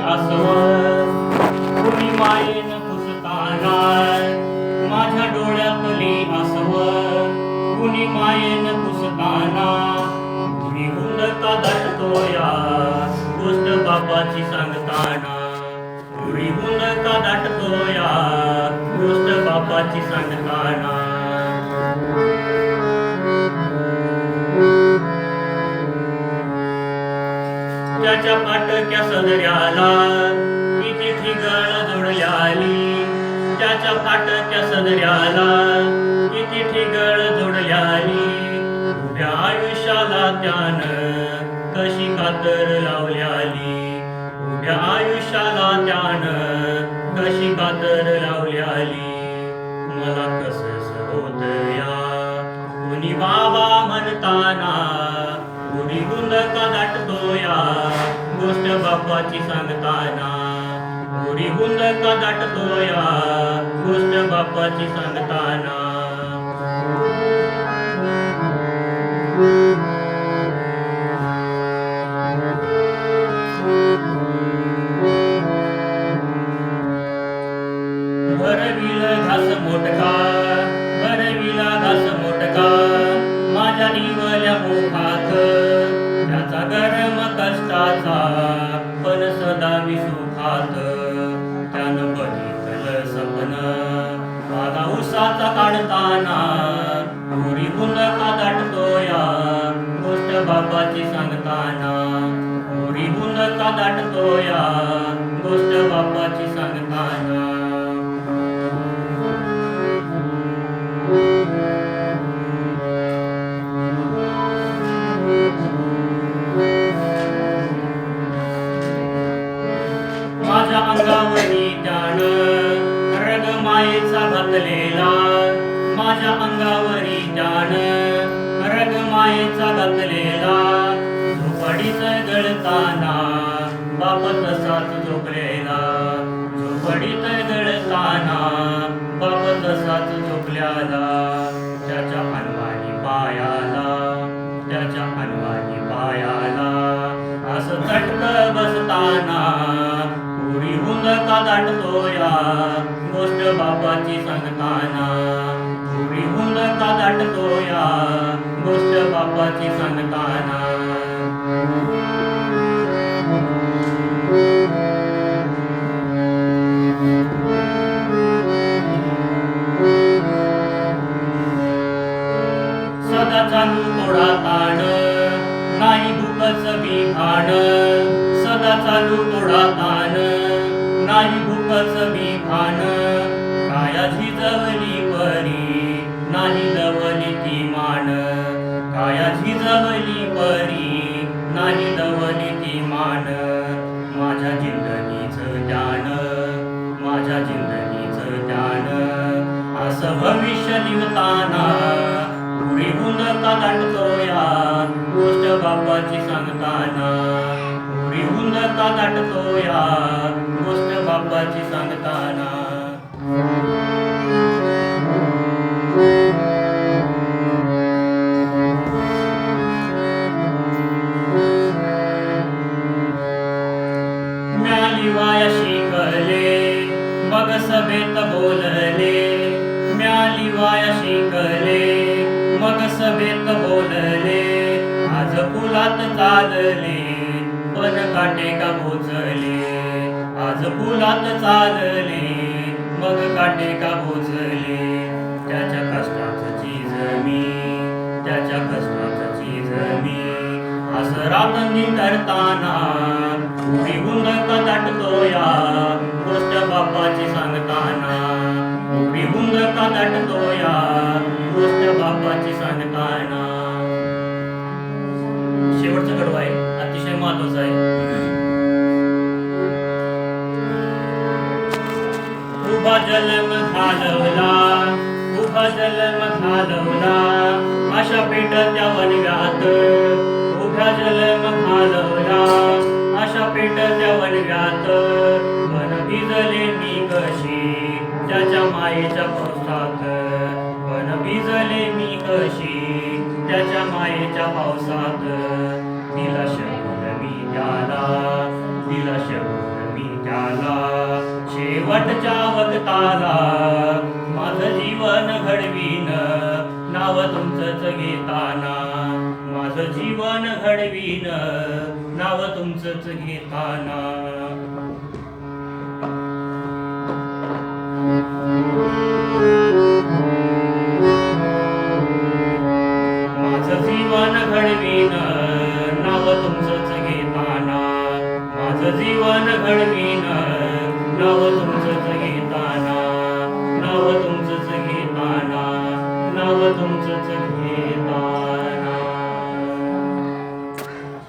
आसव कुणी मायेन पुसताना माझ्या डोळ्यातली आसव कुणी मायेन पुसताना कुणी हुंदका दाटतोया गोष्ट बापाची सांगताना कुणी हुंदका दाटतोया गोष्ट बापाची सांगताना त्याच्या पाटक्या सदऱ्याला किती ठिगळ जोडल्याली त्याच्या पाटक्या सदऱ्याला किती ठिगळ जोडल्याली उभ्या आयुष्याला त्यानं कशी कातर लावल्याली उभ्या आयुष्याला त्यानं कशी कातर लावल्याली मला कसं होत या कुणी बाबा म्हणताना कुणी हुंदका दाटतोया गोष्ट बापाची सांगताना कुणी हुंदका दाटतोया गोष्ट बापाची सांगताना भरविल घास मोठका भरविला घास मोठका माझ्या निवल्या मुखात त्याचा गरम कष्टाचा पण सदा मी सुखात त्यानं बघितलं सपन माझा उसाचा काढताना पुरी हुंदका दाटतोया गोष्ट बापाची सांगताना पुरी हुंदका दाटतोया गोष्ट बापाची सांगताना माझ्या अंगावरी त्यानं रग मायेचा घातलेला माझ्या अंगावरी त्यानं रग मायेचा घातलेला झोपडीत गळताना बाप तसाच झोपलेला झोपडीत गळताना बाप तसाच झोपल्याला त्याच्या हनुमानी पायाला त्याच्या हनुमानी पायाला असं चटक बसताना पुरी हुंदका दाटतोया गोष्ट बापाची सांगताना पुरी हुंदका दाटतोया गोष्ट बापाची सांगताना सदा चालू कोडा ताण नाही भूकच बिघाण सदा चालू कोडा ताण नाही भूकच बिघाण काया झिजवली परी नाही दवली ती मान काया झिजवली परी नाही दवली ती मान माझ्या जिंदगीचं ज्ञान माझ्या जिंदगीचं ज्ञान असं भविष्य लिवताना पुरी हुंदका दाटतोया गोष्ट बापाची सांगताना पुरी हुंदका दाटतोया गोष्ट बापाची सांगताना म्याली वाया शिकले मग सभेत बोलले म्याली वाया शिकले मग सभेत बोलले आज पुलात चालले पण काटे का बोचले आज पुलात चालले मग काटे का बोचले त्याच्या कष्टाचं चीज मी त्याच्या कष्टाचं चीज मी असं रातंदी करताना पुरी हुंदका दाटतोया गोष्ट बापाची सांगताना पुरी हुंदका दाटतोया गोष्ट बापाची सांगताना शेवटचं कडवं आहे अतिशय महत्वाचं आहे उभा जन्म घालवला उभा जन्म घालवला अशा पेटत्या वनव्यात उभ्या जन्म घालवला अशा पेटत्या वनव्यात मन भिजले मी कशी त्याच्या मायेच्या पावसात मन भिजले मी कशी त्याच्या मायेच्या पावसात दिला शब्द मी त्याला दिला शब्द मी त्याला शेवटच्या वक्ताला माझं जीवन घडवीन नाव तुमचंच घेताना, माझं जीवन घडवीन नाव तुमचंच घेताना.